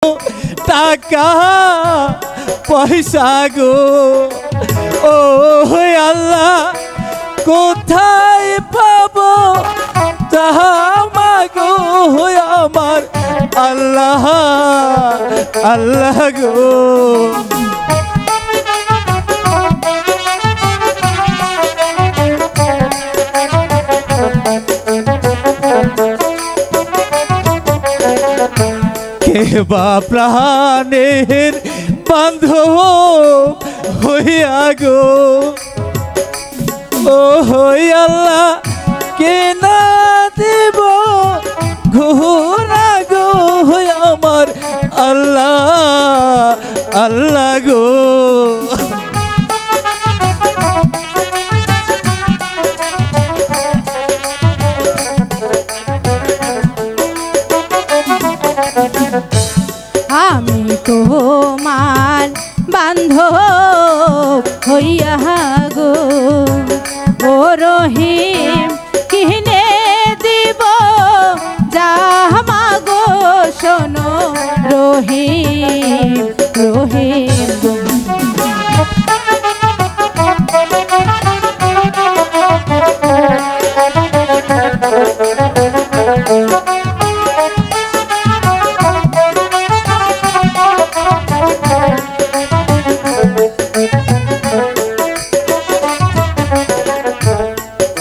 টাকা পয়সা গো ও আল্লাহ কোথায় পাবো তাহা মাগো আমার আল্লাহ আল্লাহ গো। কেবা প্রাণের বান্ধব হইয়া গো ও আল্লাহ কে না দেব ঘোরা গো আমার আল্লাহ আল্লাহ গো। আমি তোমার বান্ধব হইয়া গো ও রহিম কিনে দিব জামা গো শোনো রহিম রহিম।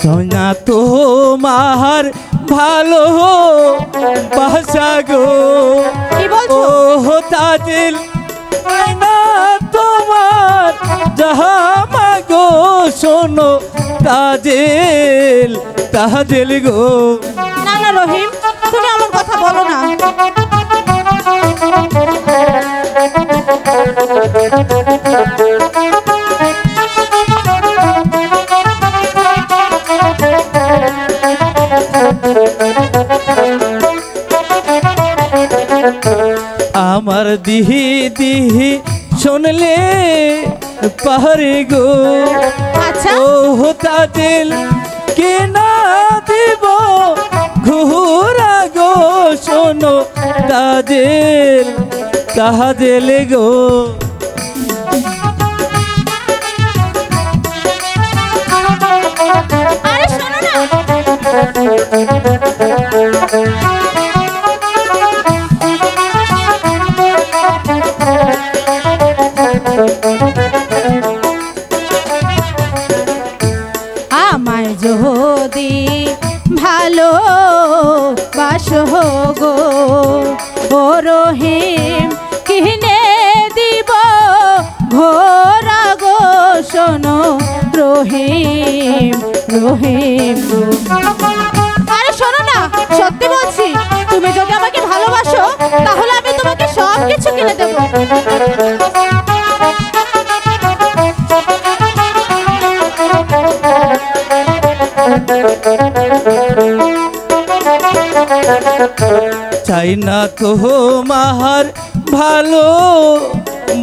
সোনা তোমার ভালো বাসা গো ও তাজিল না তোমার জামা গো শোনো তাজিল তাজিল গো। না না রহিম তুমি আমার কথা বলো না। আমার দিহি দিহি শুনলে পাহাড়ি গো আচ্ছা ও তাজিল কে না দিব ঘোরা গো শোনো তাজিল তাজিল গো। আরে শোনো না আমায় যদি ভালো বাসো গো ও রহিম কিনে দিব ঘোরা গো শোনো রহিম রহিম। আরে শোনো না সত্যি বলছি তুমি যদি আমাকে ভালোবাসো তাহলে আমি তোমাকে সব কিছু কিনে দেবো। চাই না তোমার ভালো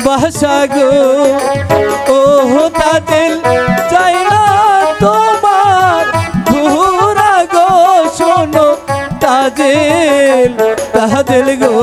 বাসা গো ও তাজিল চাই না তোমার ঘোরা গো শোনো তাজিল তাজিল গো।